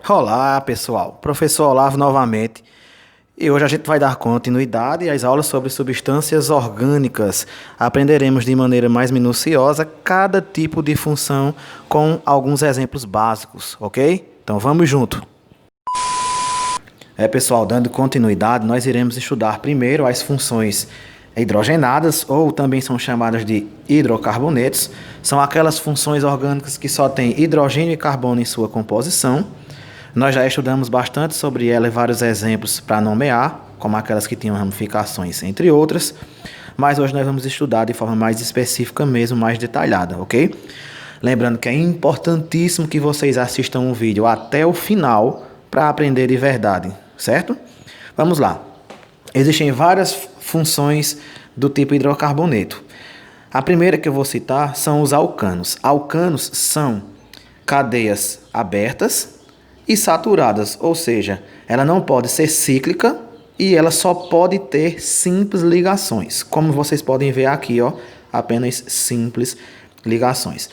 Olá, pessoal. Professor Olavo novamente. E hoje a gente vai dar continuidade às aulas sobre substâncias orgânicas. Aprenderemos de maneira mais minuciosa cada tipo de função com alguns exemplos básicos, ok? Então vamos junto. Pessoal, dando continuidade, nós iremos estudar primeiro as funções hidrogenadas, ou também são chamadas de hidrocarbonetos. São aquelas funções orgânicas que só têm hidrogênio e carbono em sua composição. Nós já estudamos bastante sobre ela e vários exemplos para nomear, como aquelas que tinham ramificações, entre outras. Mas hoje nós vamos estudar de forma mais específica mesmo, mais detalhada, ok? Lembrando que é importantíssimo que vocês assistam o vídeo até o final para aprender de verdade, certo? Vamos lá. Existem várias funções do tipo hidrocarboneto. A primeira que eu vou citar são os alcanos. Alcanos são cadeias abertas e saturadas, ou seja, ela não pode ser cíclica e ela só pode ter simples ligações. Como vocês podem ver aqui, ó, apenas simples ligações.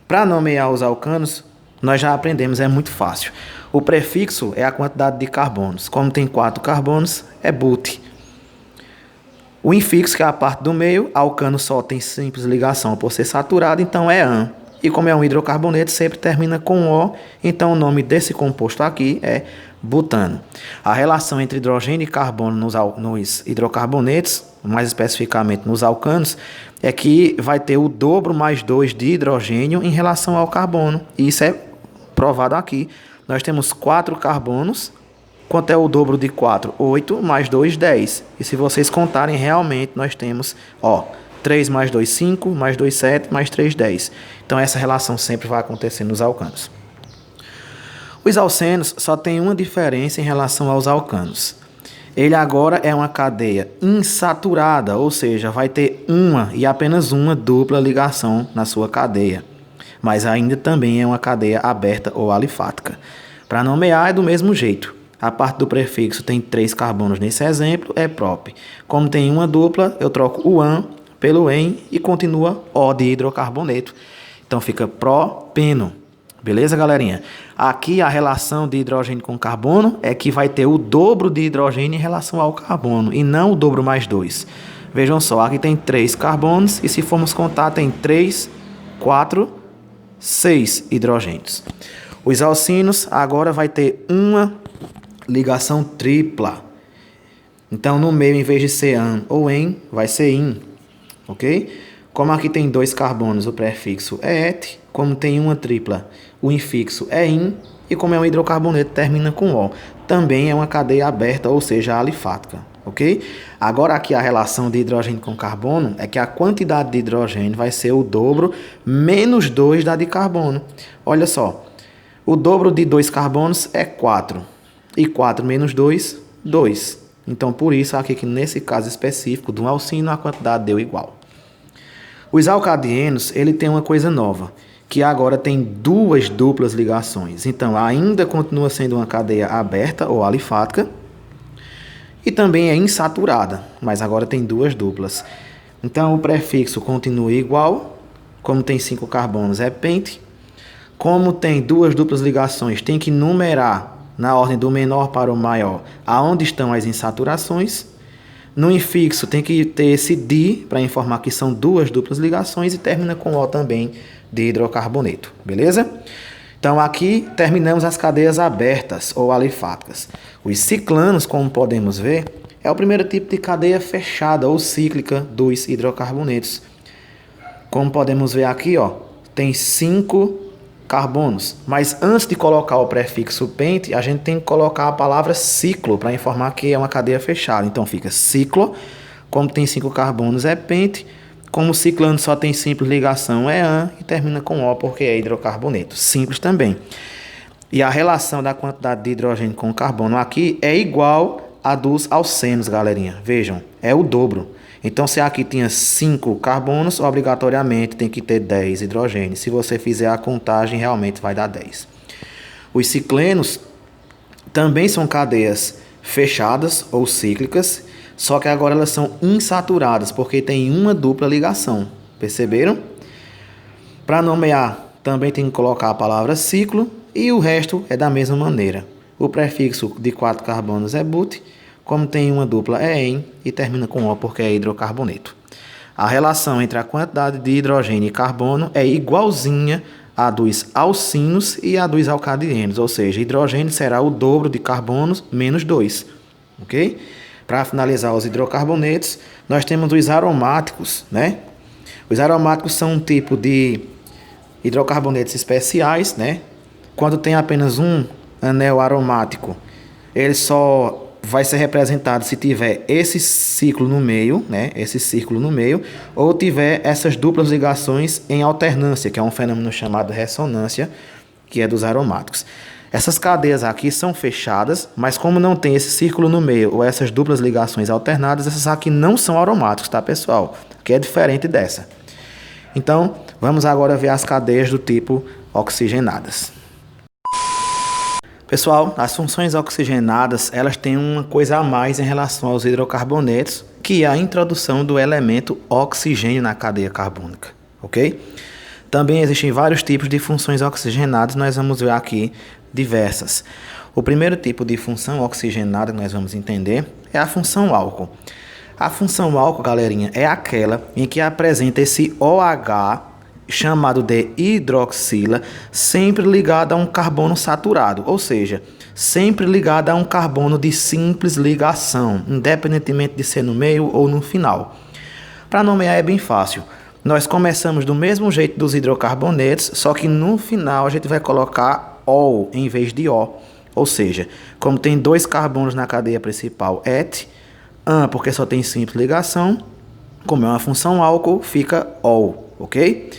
Para nomear os alcanos, nós já aprendemos, é muito fácil. O prefixo é a quantidade de carbonos. Como tem 4 carbonos, é but. O infixo, que é a parte do meio, alcano só tem simples ligação por ser saturado, então é an. E como é um hidrocarboneto, sempre termina com O, então o nome desse composto aqui é butano. A relação entre hidrogênio e carbono nos hidrocarbonetos, mais especificamente nos alcanos, é que vai ter o dobro mais 2 de hidrogênio em relação ao carbono. E isso é provado aqui. Nós temos 4 carbonos. Quanto é o dobro de 4? 8 mais 2, 10. E se vocês contarem, realmente nós temos, 3 mais 2, 5, mais 2, 7, mais 3, 10. Então essa relação sempre vai acontecer nos alcanos. Os alcenos só tem uma diferença em relação aos alcanos. Ele agora é uma cadeia insaturada, ou seja, vai ter uma e apenas uma dupla ligação na sua cadeia. Mas ainda também é uma cadeia aberta ou alifática. Para nomear é do mesmo jeito. A parte do prefixo tem 3 carbonos nesse exemplo, é prop. Como tem uma dupla, eu troco o an pelo en e continua O de hidrocarboneto. Então fica propeno. Beleza, galerinha? Aqui a relação de hidrogênio com carbono é que vai ter o dobro de hidrogênio em relação ao carbono e não o dobro mais 2. Vejam só, aqui tem 3 carbonos e se formos contar tem 3, 4, 6 hidrogênios. Os alcinos agora vai ter uma ligação tripla. Então no meio, em vez de ser an ou en, vai ser in. Ok? Como aqui tem 2 carbonos, o prefixo é et. Como tem uma tripla, o infixo é in. E como é um hidrocarboneto, termina com O. Também é uma cadeia aberta, ou seja, alifática. Ok? Agora aqui a relação de hidrogênio com carbono é que a quantidade de hidrogênio vai ser o dobro menos 2 da de carbono. Olha só, o dobro de 2 carbonos é 4. E 4 menos 2, 2. Então, por isso, aqui que nesse caso específico do alcino, a quantidade deu igual. Os alcadienos, ele tem uma coisa nova, que agora tem 2 duplas ligações. Então, ainda continua sendo uma cadeia aberta ou alifática. E também é insaturada, mas agora tem 2 duplas. Então, o prefixo continua igual. Como tem 5 carbonos, é pente. Como tem 2 duplas ligações, tem que numerar na ordem do menor para o maior, aonde estão as insaturações. No infixo tem que ter esse di para informar que são 2 duplas ligações e termina com O também de hidrocarboneto, beleza? Então aqui terminamos as cadeias abertas ou alifáticas. Os ciclanos, como podemos ver, é o primeiro tipo de cadeia fechada ou cíclica dos hidrocarbonetos. Como podemos ver aqui, tem 5 carbonos, mas antes de colocar o prefixo pente, a gente tem que colocar a palavra ciclo para informar que é uma cadeia fechada. Então fica ciclo, como tem 5 carbonos é pente, como o ciclano só tem simples ligação é an e termina com O porque é hidrocarboneto. Simples também. E a relação da quantidade de hidrogênio com carbono aqui é igual a dos alcenos, galerinha. Vejam, é o dobro. Então, se aqui tinha 5 carbonos, obrigatoriamente tem que ter 10 hidrogênios. Se você fizer a contagem, realmente vai dar 10. Os ciclenos também são cadeias fechadas ou cíclicas, só que agora elas são insaturadas, porque tem uma dupla ligação. Perceberam? Para nomear, também tem que colocar a palavra ciclo, e o resto é da mesma maneira. O prefixo de 4 carbonos é but, como tem uma dupla é en e termina com o porque é hidrocarboneto. A relação entre a quantidade de hidrogênio e carbono é igualzinha à dos alcinos e à dos alcadienos, ou seja, hidrogênio será o dobro de carbonos menos 2, ok? Para finalizar os hidrocarbonetos, nós temos os aromáticos, né? Os aromáticos são um tipo de hidrocarbonetos especiais, né? Quando tem apenas um anel aromático, ele só vai ser representado se tiver esse ciclo no meio, né? Esse círculo no meio, ou tiver essas duplas ligações em alternância, que é um fenômeno chamado ressonância, que é dos aromáticos. Essas cadeias aqui são fechadas, mas como não tem esse círculo no meio ou essas duplas ligações alternadas, essas aqui não são aromáticos, tá, pessoal? Que é diferente dessa. Então, vamos agora ver as cadeias do tipo oxigenadas. Pessoal, as funções oxigenadas, elas têm uma coisa a mais em relação aos hidrocarbonetos, que é a introdução do elemento oxigênio na cadeia carbônica, ok? Também existem vários tipos de funções oxigenadas, nós vamos ver aqui diversas. O primeiro tipo de função oxigenada que nós vamos entender é a função álcool. A função álcool, galerinha, é aquela em que apresenta esse OH chamado de hidroxila, sempre ligado a um carbono saturado, ou seja, sempre ligado a um carbono de simples ligação, independentemente de ser no meio ou no final. Para nomear é bem fácil. Nós começamos do mesmo jeito dos hidrocarbonetos, só que no final a gente vai colocar OL em vez de O. Ou seja, como tem 2 carbonos na cadeia principal, et, AN porque só tem simples ligação, como é uma função álcool, fica OL, ok?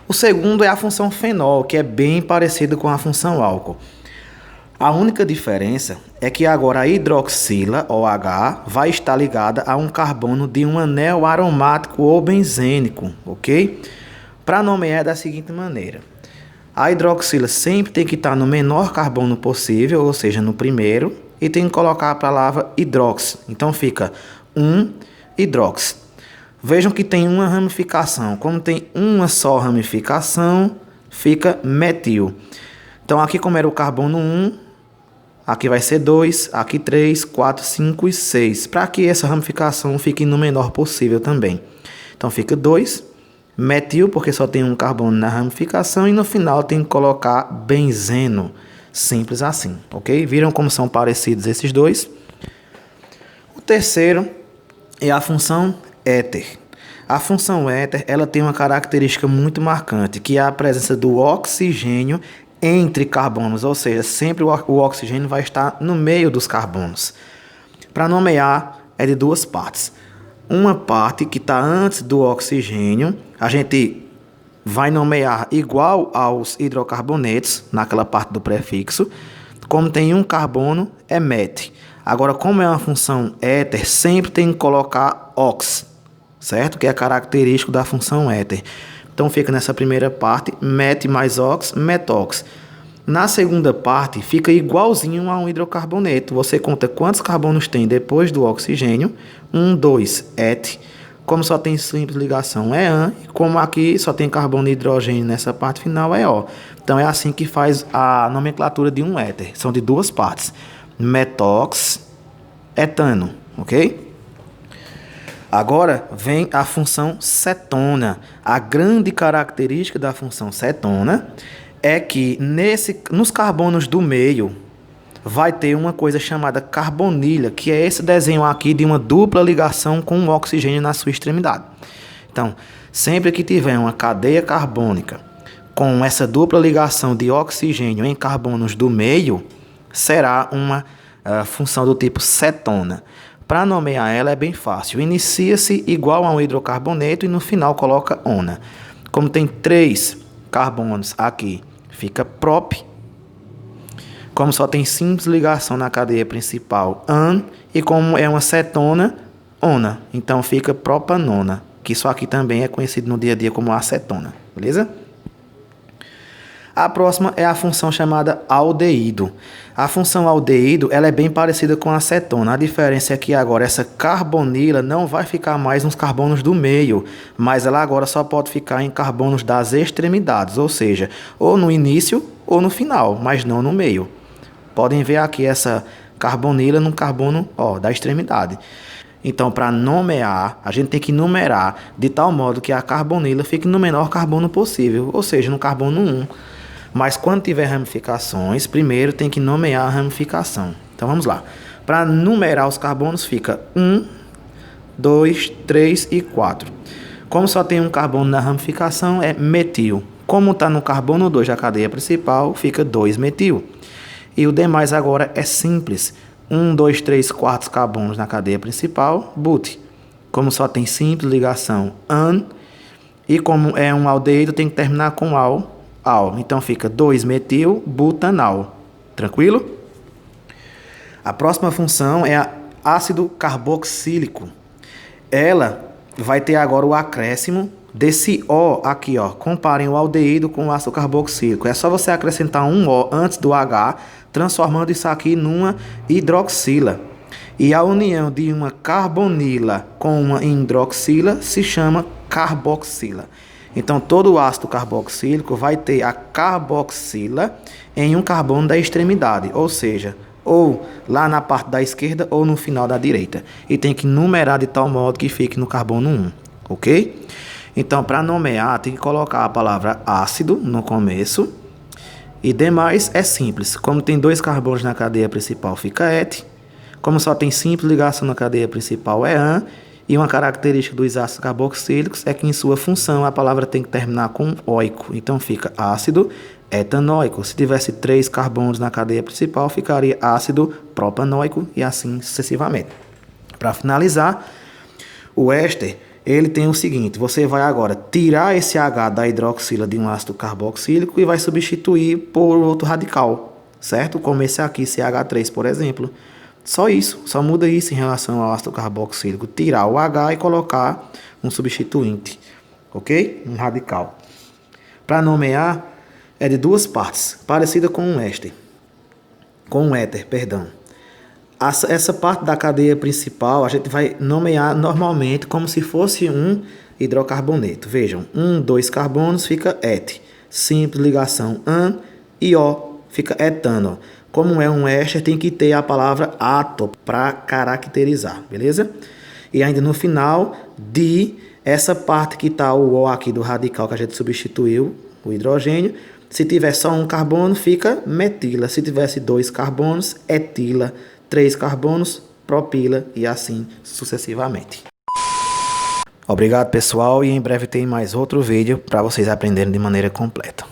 O segundo é a função fenol, que é bem parecido com a função álcool. A única diferença é que agora a hidroxila, OH, vai estar ligada a um carbono de um anel aromático ou benzênico, ok? Para nomear é da seguinte maneira. A hidroxila sempre tem que estar no menor carbono possível, ou seja, no primeiro, e tem que colocar a palavra hidrox. Então fica 1-hidrox. Vejam que tem uma ramificação. Como tem uma só ramificação, fica metil. Então aqui como era o carbono 1, aqui vai ser 2, aqui 3, 4, 5 e 6. Para que essa ramificação fique no menor possível também. Então fica 2, metil, porque só tem um carbono na ramificação. E no final tem que colocar benzeno. Simples assim, ok? Viram como são parecidos esses dois? O terceiro é a função éter. A função éter, ela tem uma característica muito marcante, que é a presença do oxigênio entre carbonos, ou seja, sempre o oxigênio vai estar no meio dos carbonos. Para nomear, é de 2 partes. Uma parte que está antes do oxigênio, a gente vai nomear igual aos hidrocarbonetos, naquela parte do prefixo. Como tem um carbono, é met. Agora, como é uma função éter, sempre tem que colocar ox, certo? Que é característico da função éter. Então, fica nessa primeira parte, met mais ox, metox. Na segunda parte, fica igualzinho a um hidrocarboneto. Você conta quantos carbonos tem depois do oxigênio. 1, 2, et. Como só tem simples ligação, é AN. E como aqui só tem carbono e hidrogênio nessa parte final, é O. Então, é assim que faz a nomenclatura de um éter. São de 2 partes. Metox, etano, ok? Agora vem a função cetona. A grande característica da função cetona é que nos carbonos do meio vai ter uma coisa chamada carbonilha, que é esse desenho aqui de uma dupla ligação com o oxigênio na sua extremidade. Então, sempre que tiver uma cadeia carbônica com essa dupla ligação de oxigênio em carbonos do meio, será uma função do tipo cetona. Para nomear ela é bem fácil. Inicia-se igual a um hidrocarboneto e no final coloca ona. Como tem 3 carbonos aqui, fica prop. Como só tem simples ligação na cadeia principal, an. E como é uma cetona, ona. Então fica propanona, que isso aqui também é conhecido no dia a dia como acetona. Beleza? A próxima é a função chamada aldeído. A função aldeído ela é bem parecida com a acetona. A diferença é que agora essa carbonila não vai ficar mais nos carbonos do meio, mas ela agora só pode ficar em carbonos das extremidades, ou seja, ou no início ou no final, mas não no meio. Podem ver aqui essa carbonila no carbono da extremidade. Então, para nomear, a gente tem que numerar de tal modo que a carbonila fique no menor carbono possível, ou seja, no carbono 1. Mas quando tiver ramificações, primeiro tem que nomear a ramificação. Então vamos lá. Para numerar os carbonos fica 1, 2, 3 e 4. Como só tem um carbono na ramificação, é metil. Como está no carbono 2 da cadeia principal, fica 2-metil. E o demais agora é simples. 1, 2, 3, 4 carbonos na cadeia principal, but. Como só tem simples ligação an, e como é um aldeído, tem que terminar com al. Então fica 2-metil butanal. Tranquilo? A próxima função é a ácido carboxílico. Ela vai ter agora o acréscimo desse O aqui, Comparem o aldeído com o ácido carboxílico. É só você acrescentar um O antes do H, transformando isso aqui numa hidroxila. E a união de uma carbonila com uma hidroxila se chama carboxila. Então, todo o ácido carboxílico vai ter a carboxila em um carbono da extremidade, ou seja, ou lá na parte da esquerda ou no final da direita. E tem que numerar de tal modo que fique no carbono 1, ok? Então, para nomear, tem que colocar a palavra ácido no começo. E demais é simples. Como tem 2 carbonos na cadeia principal, fica et. Como só tem simples ligação na cadeia principal, é an. E uma característica dos ácidos carboxílicos é que em sua função a palavra tem que terminar com oico. Então fica ácido etanóico. Se tivesse 3 carbonos na cadeia principal, ficaria ácido propanóico e assim sucessivamente. Para finalizar, o éster ele tem o seguinte: você vai agora tirar esse H da hidroxila de um ácido carboxílico e vai substituir por outro radical, certo? Como esse aqui, CH3, por exemplo. Só isso, só muda isso em relação ao ácido carboxílico. Tirar o H e colocar um substituinte, ok? Um radical. Para nomear, é de 2 partes, parecida com um éster. Com um éter, perdão. Essa parte da cadeia principal a gente vai nomear normalmente como se fosse um hidrocarboneto. Vejam, 1, 2 carbonos fica et. Simples ligação an e O fica etano. Como é um éster, tem que ter a palavra ato para caracterizar, beleza? E ainda no final, essa parte que está o O aqui do radical que a gente substituiu, o hidrogênio. Se tiver só um carbono, fica metila. Se tivesse 2 carbonos, etila. 3 carbonos, propila e assim sucessivamente. Obrigado, pessoal, e em breve tem mais outro vídeo para vocês aprenderem de maneira completa.